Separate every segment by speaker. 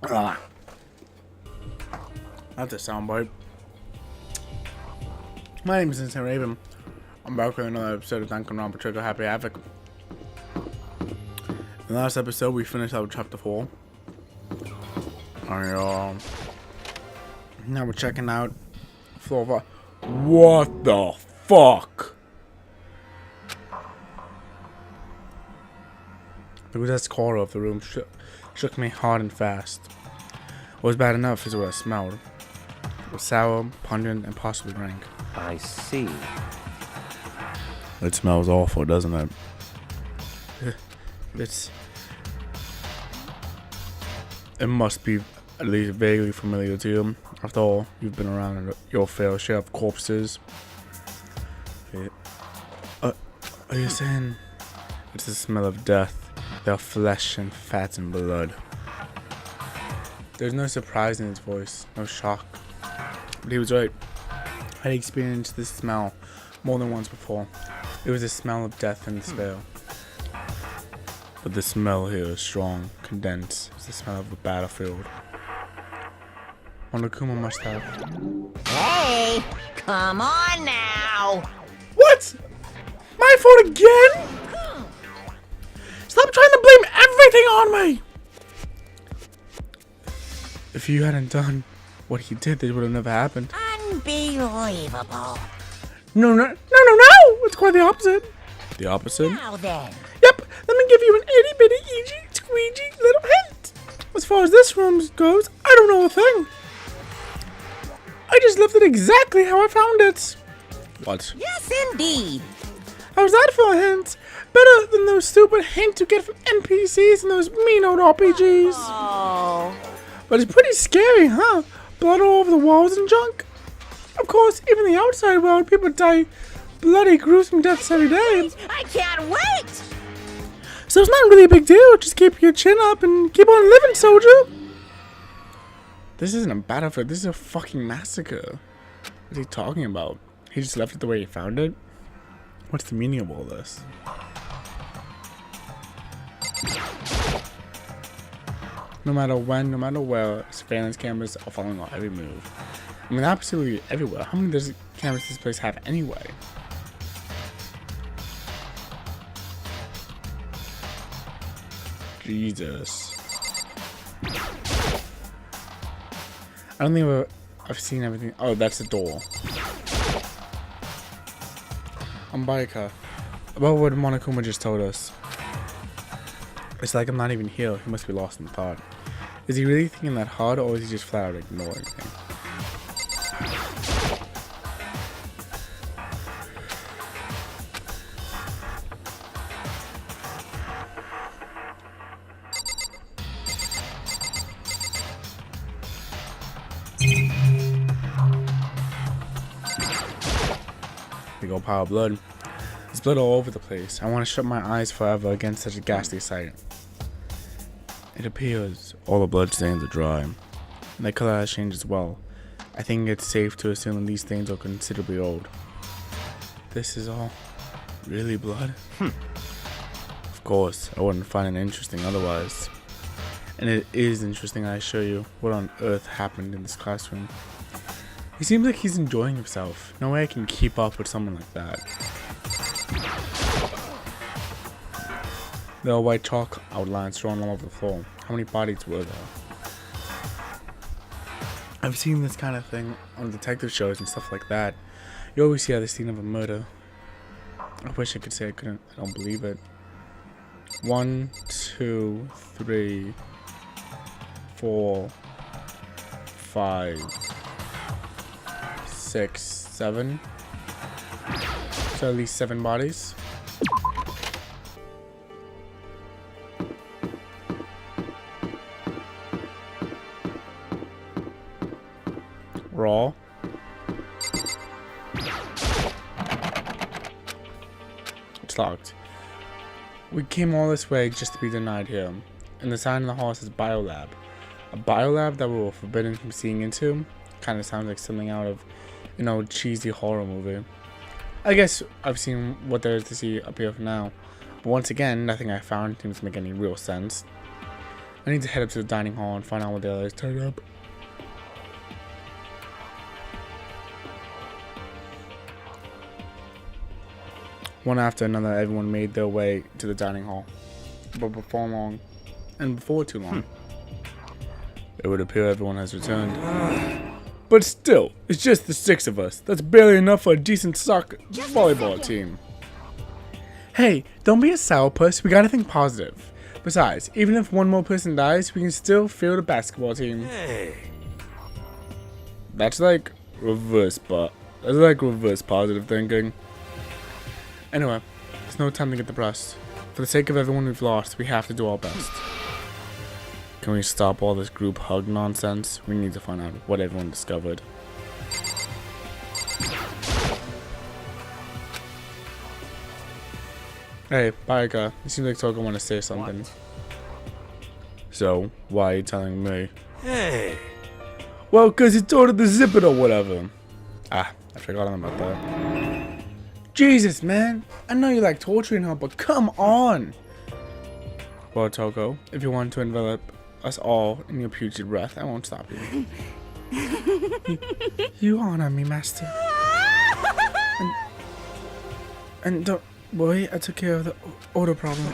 Speaker 1: That's a soundbite. My name is Insane Raven. I'm back with another episode of Danganronpa Trigger Happy Havoc. In the last episode, we finished out chapter 4. And, now we're checking out floor 5. What the fuck? The possessed corner of the room shook me hard and fast. What was bad enough is what I smelled. It was sour, pungent, and possibly rank.
Speaker 2: I see.
Speaker 1: It smells awful, doesn't it? It must be at least vaguely familiar to you. After all, you've been around your fair share of corpses. Are you saying it's the smell of death? Their flesh and fat and blood. There's no surprise in his voice, no shock. But he was right. I had experienced this smell more than once before. It was the smell of death and despair. But the smell here is strong, condensed. It's the smell of a battlefield. Monokuma must have.
Speaker 3: Hey, come on now.
Speaker 1: What? My fault again? Stop trying to blame everything on me! If you hadn't done what he did, this would have never happened.
Speaker 3: Unbelievable.
Speaker 1: No! It's quite the opposite. The opposite?
Speaker 3: Now then.
Speaker 1: Yep, let me give you an itty bitty easy squeegee little hint. As far as this room goes, I don't know a thing. I just left it exactly how I found it. What?
Speaker 3: Yes, indeed.
Speaker 1: How's that for a hint? Better than those stupid hints you get from NPCs and those mean old RPGs.
Speaker 3: Oh.
Speaker 1: But it's pretty scary, huh? Blood all over the walls and junk. Of course, even in the outside world, people die bloody, gruesome deaths every day.
Speaker 3: I can't wait.
Speaker 1: So it's not really a big deal. Just keep your chin up and keep on living, soldier. This isn't a battlefield. This is a fucking massacre. What is he talking about? He just left it the way he found it? What's the meaning of all this? No matter when, no matter where, surveillance cameras are following our every move. I mean, absolutely everywhere. How many does cameras does this place have anyway? Jesus. I don't think I've seen everything. Oh, that's the door. Baika. About what Monokuma just told us. It's like I'm not even here. He must be lost in thought. Is he really thinking that hard, or is he just flat out ignoring me? Big old pile of blood. There's blood all over the place. I want to shut my eyes forever against such a ghastly sight. It appears all the blood stains are dry, and their color has changed as well. I think it's safe to assume these stains are considerably old. This is all really blood? Of course, I wouldn't find it interesting otherwise. And it is interesting, I assure you, what on earth happened in this classroom. He seems like he's enjoying himself. No way I can keep up with someone like that. There are white chalk outlines drawn all over the floor. How many bodies were there? I've seen this kind of thing on detective shows and stuff like that. You always see at the scene of a murder. I wish I could say I couldn't. I don't believe it. 1, 2, 3, 4, 5, 6, 7. So at least 7 bodies. Raw. It's locked. We came all this way just to be denied here. And the sign in the hall says biolab. A biolab that we were forbidden from seeing into. Kind of sounds like something out of an old cheesy horror movie. I guess I've seen what there is to see up here for now. But once again, nothing I found seems to make any real sense. I need to head up to the dining hall and find out what the others turned up. One after another, everyone made their way to the dining hall. But before too long, it would appear everyone has returned. But still, it's just the 6 of us. That's barely enough for a decent volleyball team. Hey, don't be a sourpuss. We gotta think positive. Besides, even if one more person dies, we can still field a basketball team.
Speaker 2: Hey.
Speaker 1: That's like reverse positive thinking. Anyway, there's no time to get depressed. For the sake of everyone we've lost, we have to do our best. Can we stop all this group hug nonsense? We need to find out what everyone discovered. Hey, Baika, it seems like Toga want to say something.
Speaker 2: What?
Speaker 1: So, why are you telling me?
Speaker 2: Hey.
Speaker 1: Well, cause he told her to zip it or whatever. Ah, I forgot all about that. Jesus, man. I know you like torturing her, but come on. Well, Toko, if you want to envelop us all in your putrid breath, I won't stop you. You honor me, master. And don't worry, I took care of the order problem.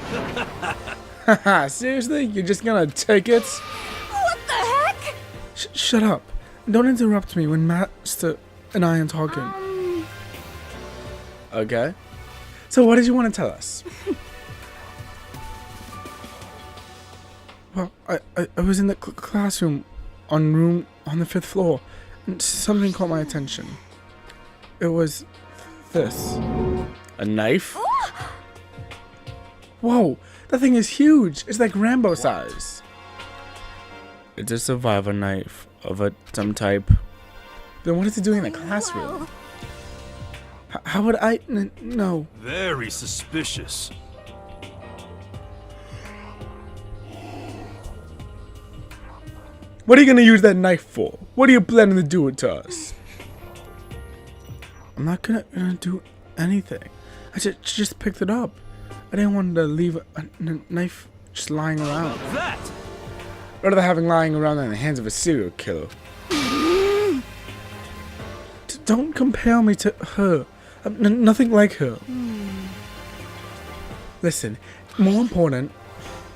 Speaker 1: Haha, seriously? You're just gonna take it?
Speaker 3: What the heck?
Speaker 1: Shut up. Don't interrupt me when Master and I are talking. Okay. So what did you want to tell us? Well, I was in the classroom on the 5th floor, and something caught my attention. It was this. A knife? Whoa, that thing is huge. It's like Rambo size. It's a survivor knife of some type. Then what is it doing in the classroom? How would I know?
Speaker 2: Very suspicious.
Speaker 1: What are you gonna use that knife for? What are you planning to do it to us? I'm not gonna do anything. I just picked it up. I didn't want to leave a knife just lying around.
Speaker 2: That.
Speaker 1: Rather than having lying around in the hands of a serial killer. Don't compare me to her. I'm nothing like her. Listen, more important,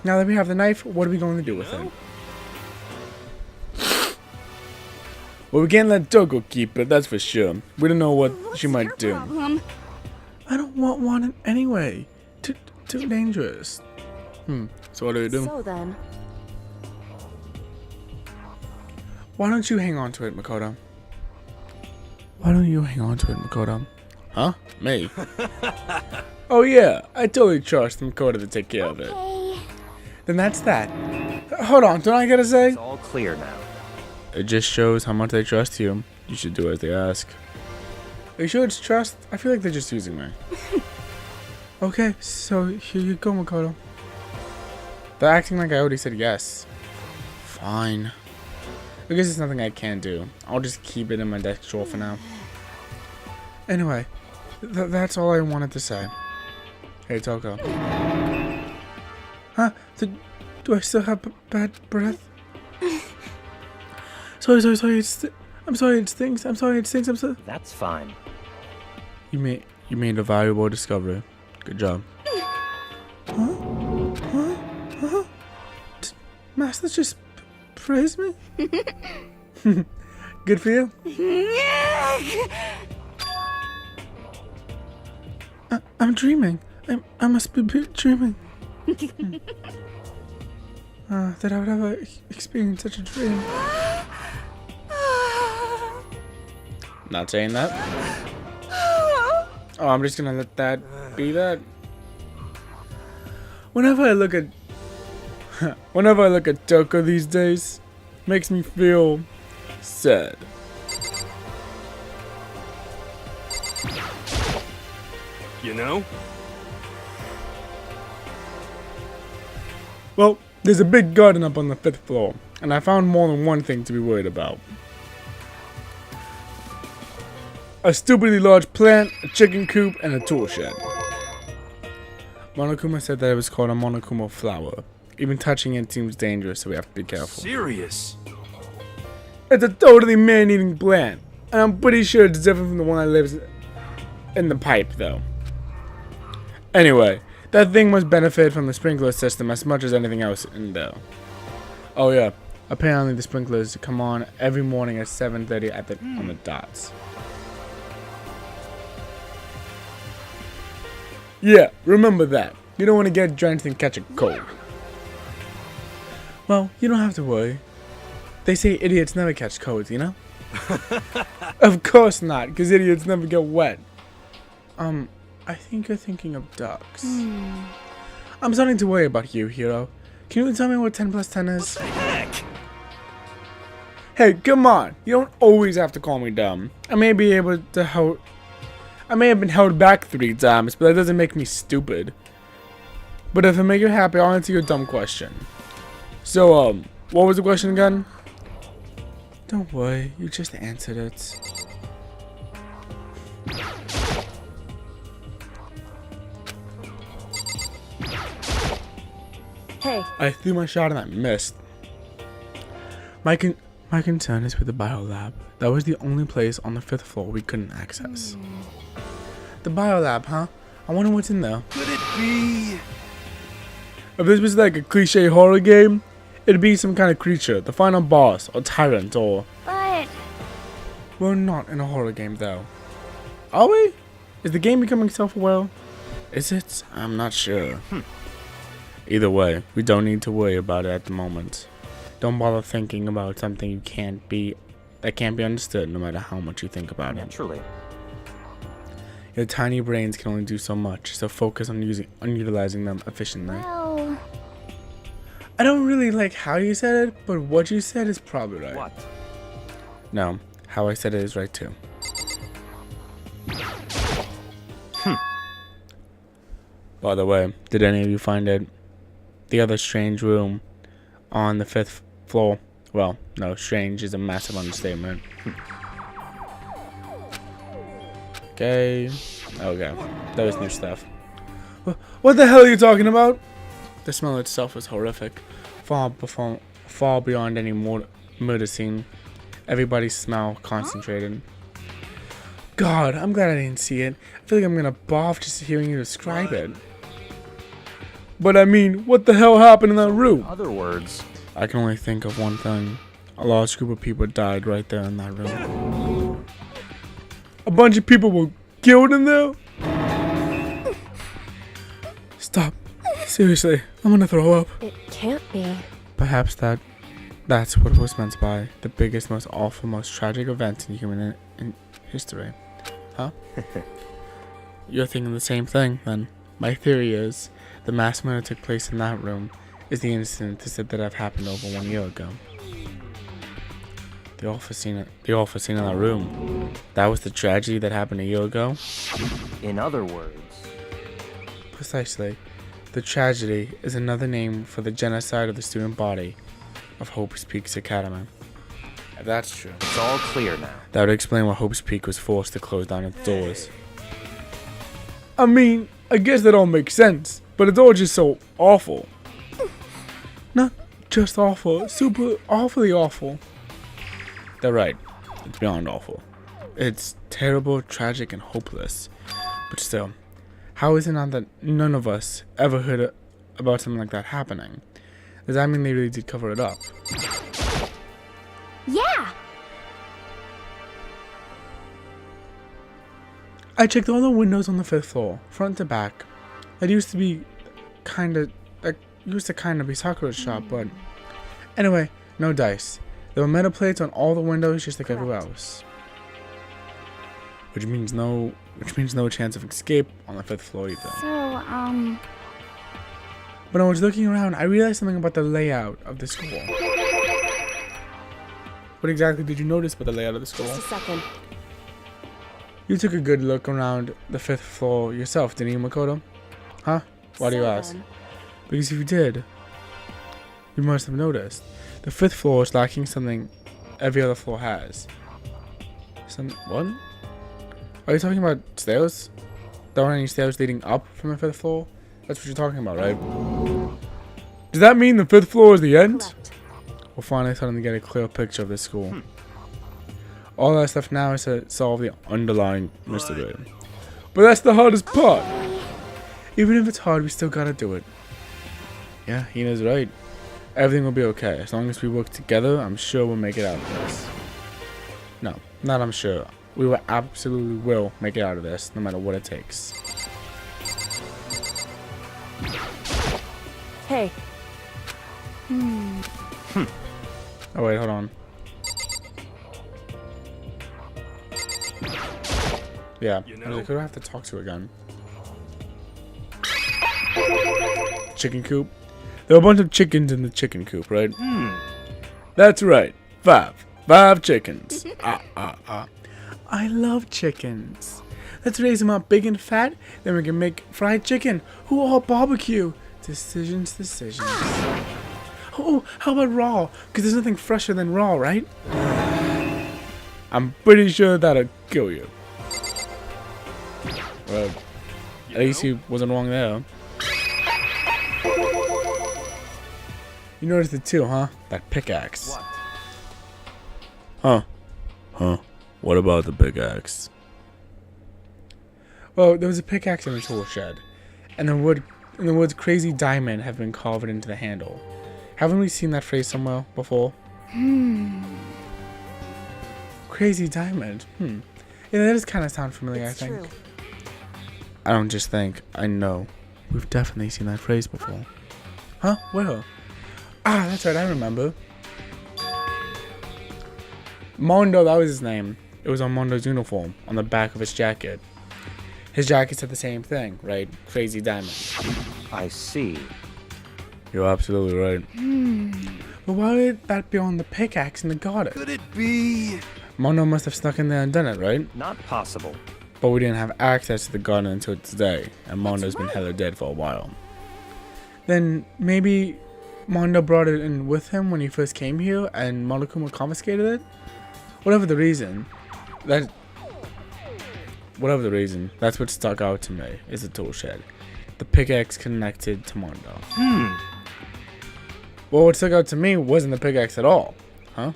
Speaker 1: now that we have the knife, what are we going to do with it? Well, we can't let Toko keep it, that's for sure. We don't know what she might do. I don't want one anyway. Too dangerous. So what do we do?
Speaker 4: So then,
Speaker 1: Why don't you hang on to it, Makoto? Why don't you hang on to it, Makoto? Huh? Me? Oh yeah, I totally trust Makoto to take care of it. Then that's that. Hold on, don't I gotta say?
Speaker 5: It's all clear now.
Speaker 1: It just shows how much they trust you. You should do as they ask. Are you sure it's trust? I feel like they're just using me. Okay, so here you go, Makoto. They're acting like I already said yes. Fine. I guess there's nothing I can do. I'll just keep it in my desk drawer for now. Anyway, that's all I wanted to say. Hey, Toko. Huh? Do I still have bad breath? Sorry. I'm sorry it stinks. I'm sorry it stinks. I'm sorry.
Speaker 5: That's fine.
Speaker 1: You made a valuable discovery. Good job. Huh? Master just praised me? Good for you? I'm dreaming. I must be dreaming. That I would ever experience such a dream. Not saying that. Oh, I'm just gonna let that be that. Whenever I look at Toko these days, makes me feel sad.
Speaker 2: You know?
Speaker 1: Well, there's a big garden up on the 5th floor, and I found more than one thing to be worried about. A stupidly large plant, a chicken coop, and a tool shed. Monokuma said that it was called a Monokuma flower. Even touching it seems dangerous, so we have to be careful.
Speaker 2: Serious?
Speaker 1: It's a totally man-eating plant. And I'm pretty sure it's different from the one that lives in the pipe, though. Anyway, that thing must benefit from the sprinkler system as much as anything else in there. Oh yeah, apparently the sprinklers come on every morning at 7:30 on the dots. Yeah, remember that. You don't want to get drenched and catch a cold. Well, you don't have to worry. They say idiots never catch colds, you know? Of course not, because idiots never get wet. I think you're thinking of ducks. I'm starting to worry about you, hero. Can you tell me what 10 plus 10 is?
Speaker 2: What the heck?
Speaker 1: Hey, come on. You don't always have to call me dumb. I may have been held back 3 times, but that doesn't make me stupid. But if it makes you happy, I'll answer your dumb question. So, what was the question again? Don't worry, you just answered it.
Speaker 3: Hey.
Speaker 1: I threw my shot and I missed. My concern is with the biolab. That was the only place on the 5th floor we couldn't access. The biolab, huh? I wonder what's in there.
Speaker 2: Could it be?
Speaker 1: If this was like a cliche horror game, it'd be some kind of creature, the final boss, or tyrant, or...
Speaker 3: But...
Speaker 1: We're not in a horror game, though. Are we? Is the game becoming self-aware? Is it? I'm not sure. Either way, we don't need to worry about it at the moment. Don't bother thinking about something that can't be understood no matter how much you think about it.
Speaker 4: Naturally.
Speaker 1: Your tiny brains can only do so much, so focus on utilizing them efficiently.
Speaker 3: Well...
Speaker 1: I don't really like how you said it, but what you said is probably right.
Speaker 4: What?
Speaker 1: No, how I said it is right too. By the way, did any of you find it? The other strange room on the 5th floor. Well, no, strange is a massive understatement. Okay. Okay. That was new stuff. What the hell are you talking about? The smell itself was horrific. Far beyond any murder scene. Everybody's smell concentrated. God, I'm glad I didn't see it. I feel like I'm gonna barf just hearing you describe it. But I mean, what the hell happened in that room?
Speaker 4: In other words,
Speaker 1: I can only think of one thing. A large group of people died right there in that room. A bunch of people were killed in there? Stop. Seriously, I'm gonna throw up.
Speaker 3: It can't be.
Speaker 1: Perhaps that's what it was meant by the biggest, most awful, most tragic event in human in history. Huh? You're thinking the same thing, then. My theory is the mass murder took place in that room is the incident that have happened over 1 year ago. The awful scene in that room. That was the tragedy that happened a year ago?
Speaker 4: in other words,
Speaker 1: Precisely. The tragedy is another name for the genocide of the student body of Hope's Peaks Academy. If that's true,
Speaker 4: it's all clear now.
Speaker 1: that would explain why Hope's Peak was forced to close down its doors. I mean, I guess that all makes sense, but it's all just so awful. Not just awful, super awfully awful. They're right. It's beyond awful. It's terrible, tragic, and hopeless. But still, how is it not that none of us ever heard about something like that happening? Does that mean they really did cover it up?
Speaker 3: Yeah!
Speaker 1: I checked all the windows on the 5th floor, front to back. It used to be kinda be Sakura's shop, but anyway, no dice. There were metal plates on all the windows just like everywhere else. Which means no chance of escape on the 5th floor either.
Speaker 3: So,
Speaker 1: When I was looking around, I realized something about the layout of the school. What exactly did you notice about the layout of the school?
Speaker 3: just a second.
Speaker 1: You took a good look around the 5th floor yourself, didn't you, Makoto? Huh? Why do you ask? Because if you did, you must have noticed. The 5th floor is lacking something every other floor has. What? Are you talking about stairs? There aren't any stairs leading up from the 5th floor? That's what you're talking about, right? Does that mean the 5th floor is the end?
Speaker 3: Collect.
Speaker 1: We're finally starting to get a clear picture of this school. All that's left now is to solve the underlying mystery. But that's the hardest part. Even if it's hard, we still gotta do it. Yeah, Hina's right. Everything will be okay. As long as we work together, I'm sure we'll make it out of this. No, not I'm sure. We will absolutely will make it out of this, no matter what it takes.
Speaker 3: Hey.
Speaker 1: Oh wait, hold on. Yeah,
Speaker 2: You
Speaker 1: I was
Speaker 2: know?
Speaker 1: like, who do I have to talk to again? Chicken coop? There were a bunch of chickens in the chicken coop, right? That's right. 5. 5 chickens. I love chickens. Let's raise them up big and fat, then we can make fried chicken. Who all barbecue? Decisions. Oh, how about raw? Because there's nothing fresher than raw, right? I'm pretty sure that'll kill you. Well, at least he wasn't wrong there. You noticed it too, huh? That pickaxe.
Speaker 4: What?
Speaker 1: Huh? What about the pickaxe? Well, there was a pickaxe in the tool shed, and the words "crazy diamond" have been carved into the handle. Haven't we seen that phrase somewhere before? Crazy diamond. Yeah, that does kind of sound familiar.
Speaker 3: It's
Speaker 1: I think.
Speaker 3: true.
Speaker 1: I don't just think. I know. We've definitely seen that phrase before. Huh? Where? Ah, that's right. I remember. Mondo, that was his name. It was on Mondo's uniform, on the back of his jacket. His jacket said the same thing, right? Crazy diamond.
Speaker 4: I see.
Speaker 1: You're absolutely right. But why would that be on the pickaxe in the garden?
Speaker 2: Could it be?
Speaker 1: Mondo must have snuck in there and done it, right?
Speaker 4: Not possible.
Speaker 1: But we didn't have access to the garden until today, and Mondo's been hella dead for a while. Then maybe Mondo brought it in with him when he first came here, and Monokuma confiscated it? Whatever the reason, that's what stuck out to me, is the tool shed. The pickaxe connected to Mondo. Well, what stuck out to me wasn't the pickaxe at all. Huh?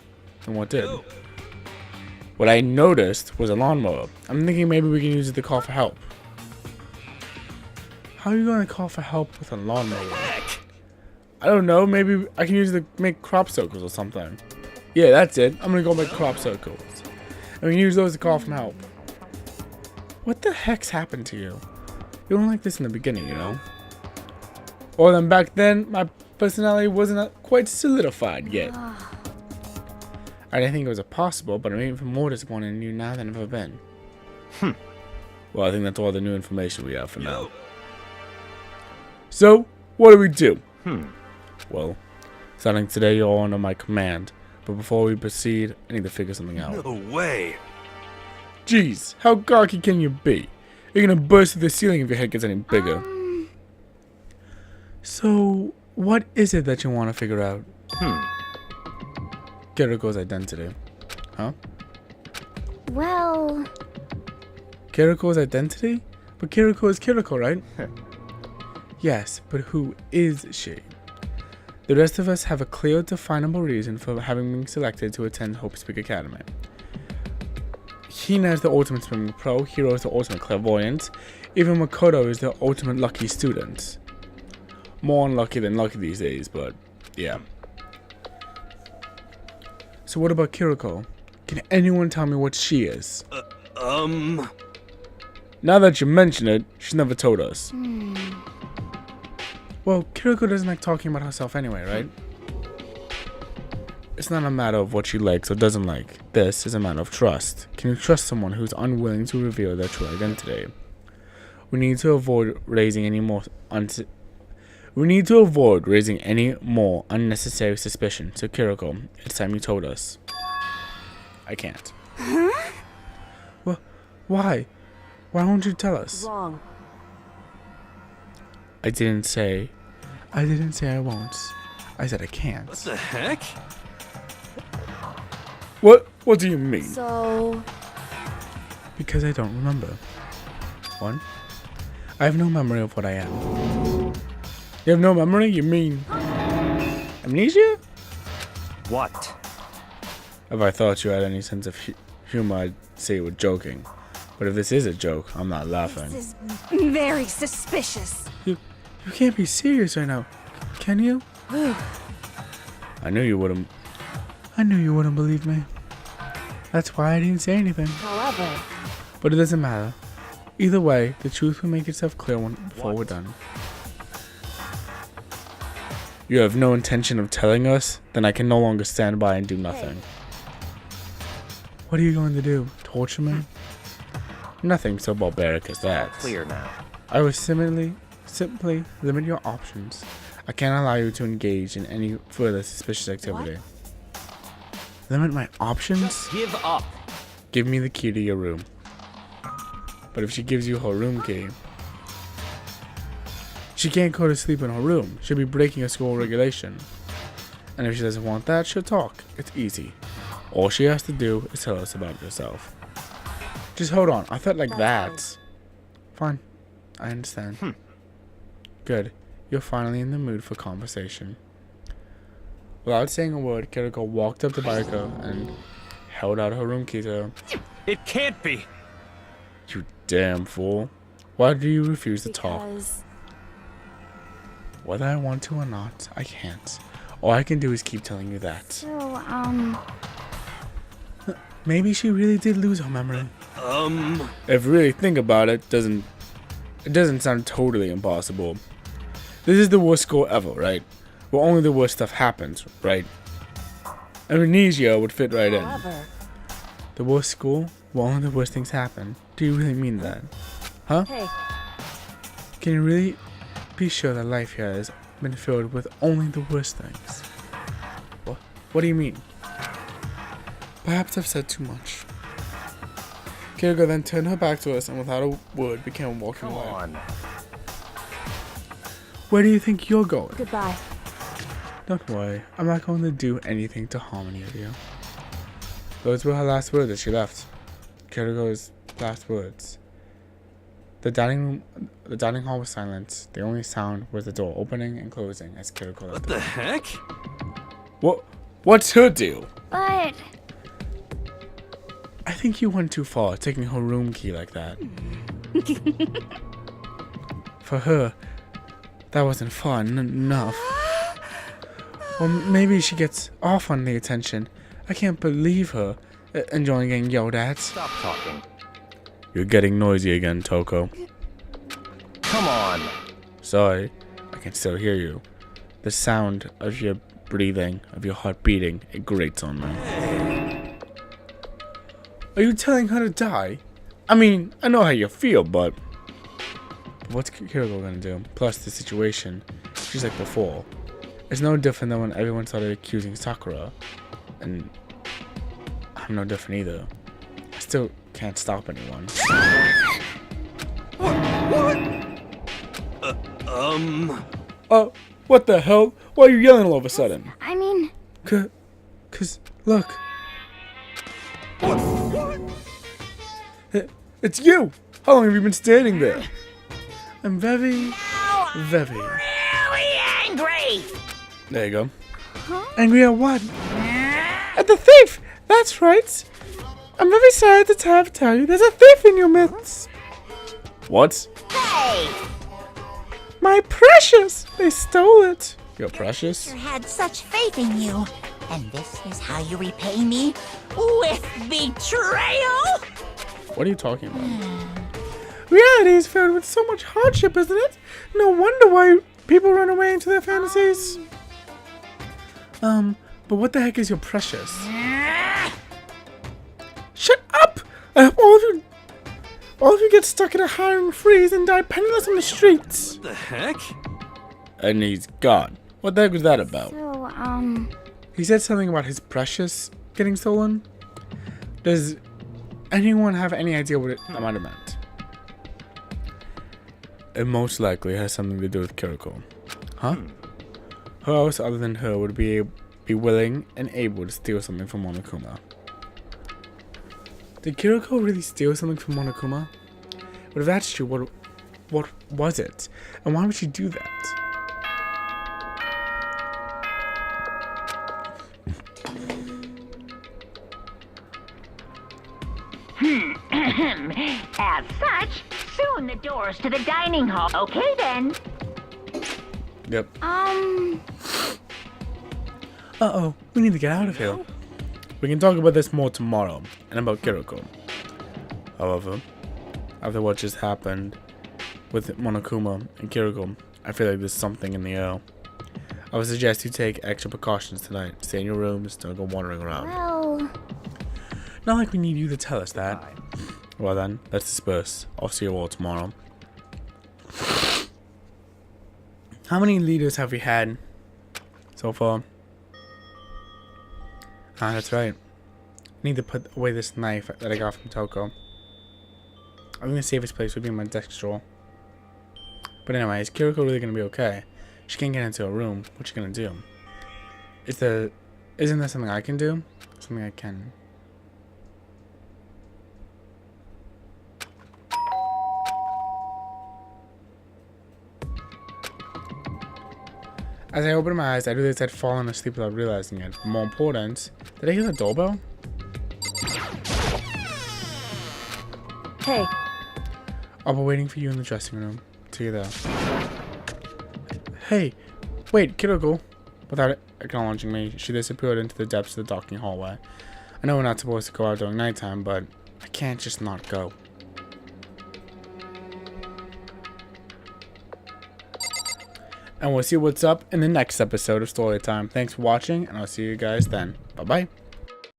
Speaker 1: And what did? What I noticed was a lawnmower. I'm thinking maybe we can use it to call for help. How are you going to call for help with a lawnmower? I don't know, maybe I can use it to make crop circles or something. Yeah, that's it. I'm gonna go make crop circles. And we can use those to call for help. What the heck's happened to you? You weren't like this in the beginning, you know? Or then back then, my personality wasn't quite solidified yet. I didn't think it was possible, but I'm even more disappointed in you now than I've ever been. Well, I think that's all the new information we have for now. So, what do we do? Well, starting today, you're all under my command. But before we proceed, I need to figure something out.
Speaker 2: No way.
Speaker 1: Jeez, how cocky can you be? You're gonna burst through the ceiling if your head gets any bigger. So, what is it that you want to figure out? Kiriko's identity. Huh?
Speaker 3: Well,
Speaker 1: Kiriko's identity? But Kiriko is Kiriko, right? Yes, but who is she? The rest of us have a clear, definable reason for having been selected to attend Hope Speak Academy. Hina is the ultimate swimming pro, Hiro is the ultimate clairvoyant, even Makoto is the ultimate lucky student. More unlucky than lucky these days, but yeah. So what about Kiriko? Can anyone tell me what she is? Now that you mention it, she's never told us. Well, Kiriko doesn't like talking about herself anyway, right? It's not a matter of what she likes or doesn't like. This is a matter of trust. Can you trust someone who's unwilling to reveal their true identity? We need to avoid raising any more unnecessary suspicion. So Kiriko, it's time you told us. I can't. Well, why? Why won't you tell us?
Speaker 3: wrong.
Speaker 1: I didn't say I won't. I said I can't.
Speaker 2: What the heck?
Speaker 1: What do you mean?
Speaker 3: So,
Speaker 1: Because I don't remember. 1. I have no memory of what I am. You have no memory? You mean Amnesia?
Speaker 4: What?
Speaker 1: If I thought you had any sense of humor, I'd say you were joking. But if this is a joke, I'm not laughing.
Speaker 3: This is very suspicious.
Speaker 1: You can't be serious right now, can you? I knew you wouldn't. I knew you wouldn't believe me. That's why I didn't say anything.
Speaker 3: However,
Speaker 1: But it doesn't matter. Either way, the truth will make itself clear before we're done. You have no intention of telling us? Then I can no longer stand by and do nothing. What are you going to do? Torture me? Nothing so barbaric as that.
Speaker 4: Clear now.
Speaker 1: I will simply limit your options. I can't allow you to engage in any further suspicious activity. Limit my options?
Speaker 4: Give up.
Speaker 1: Give me the key to your room. But if she gives you her room key, she can't go to sleep in her room. She'll be breaking a school regulation. And if she doesn't want that, she'll talk. It's easy. All she has to do is tell us about herself. Just hold on. I thought like that. Fine. I understand. Good. You're finally in the mood for conversation. Without saying a word, Kiriko walked up to Bariko and held out her room key to her.
Speaker 2: It can't be.
Speaker 1: You damn fool. Why do you refuse to talk?
Speaker 3: because
Speaker 1: Whether I want to or not, I can't. All I can do is keep telling you that.
Speaker 3: so
Speaker 1: Maybe she really did lose her memory. If you really think about it, it doesn't sound totally impossible. This is the worst school ever, right? Where only the worst stuff happens, right? Amnesia would fit right in.
Speaker 3: however,
Speaker 1: The worst school where only the worst things happen. Do you really mean that? Huh?
Speaker 3: hey,
Speaker 1: Can you really be sure that life here has been filled with only the worst things? What do you mean? Perhaps I've said too much. Kiriko then turned her back to us and without a word began walking
Speaker 4: Come
Speaker 1: away.
Speaker 4: on.
Speaker 1: Where do you think you're going?
Speaker 3: goodbye.
Speaker 1: Don't worry, I'm not going to do anything to harm any of you. Those were her last words as she left. Kiriko's last words. The dining hall was silent. The only sound was the door opening and closing as Kiriko left.
Speaker 2: What the heck?
Speaker 1: What's her deal?
Speaker 3: But
Speaker 1: I think you went too far, taking her room key like that. For her, that wasn't fun enough. Or maybe she gets off on the attention. I can't believe her enjoying getting yelled at.
Speaker 4: Stop talking.
Speaker 1: You're getting noisy again, Toko.
Speaker 4: Come on.
Speaker 1: Sorry, I can still hear you. The sound of your breathing, of your heart beating, it grates on me. Are you telling her to die? I mean, I know how you feel, but what's Kiriko gonna do? Plus, the situation, she's like before. It's no different than when everyone started accusing Sakura. And I'm no different either. I still can't stop anyone. What the hell? Why are you yelling all of a sudden?
Speaker 3: I mean,
Speaker 1: Cause, look. It's you! How long have you been standing there? I'm very
Speaker 3: really angry.
Speaker 1: There you go. Angry at what? At the thief! That's right. I'm very sad to have to tell you there's a thief in your midst. What?
Speaker 3: Hey,
Speaker 1: My precious! They stole it. Your precious?
Speaker 3: I had such faith in you, and this is how you repay me with betrayal.
Speaker 1: What are you talking about? Reality is filled with so much hardship, isn't it? No wonder why people run away into their fantasies. But what the heck is your precious? Shut up! I hope all of you get stuck in a hiring freeze and die penniless on the streets.
Speaker 2: What the heck?
Speaker 1: And he's gone. What the heck was that about?
Speaker 3: So,
Speaker 1: He said something about his precious getting stolen. Does anyone have any idea what it might have meant? It most likely has something to do with Kiriko. Huh? Who else other than her would be willing and able to steal something from Monokuma? Did Kiriko really steal something from Monokuma? But if that's true, what was it? And why would she do that?
Speaker 3: As such, soon the doors to the dining hall. Okay then.
Speaker 1: Yep. Uh-oh, we need to get out of here. We can talk about this more tomorrow, and about Kiriko. However, after what just happened with Monokuma and Kiriko, I feel like there's something in the air. I would suggest you take extra precautions tonight. Stay in your rooms, don't go wandering around.
Speaker 3: Well,
Speaker 1: Not like we need you to tell us that. Well then, let's disperse. I'll see you all tomorrow. How many leaders have we had so far? Ah, that's right. I need to put away this knife that I got from Toko. I think the safest place would be in my desk drawer. But anyway, is Kiriko really gonna be okay? She can't get into her room. What's she gonna do? Isn't that something I can do? Something I can. As I opened my eyes, I realized I'd fallen asleep without realizing it. But more important, did I hear the doorbell?
Speaker 5: Hey,
Speaker 1: I'll be waiting for you in the dressing room. See you there. Hey, wait, Kiriko. Without acknowledging me, she disappeared into the depths of the docking hallway. I know we're not supposed to go out during nighttime, but I can't just not go. And we'll see what's up in the next episode of Story Time. Thanks for watching, and I'll see you guys then. Bye-bye.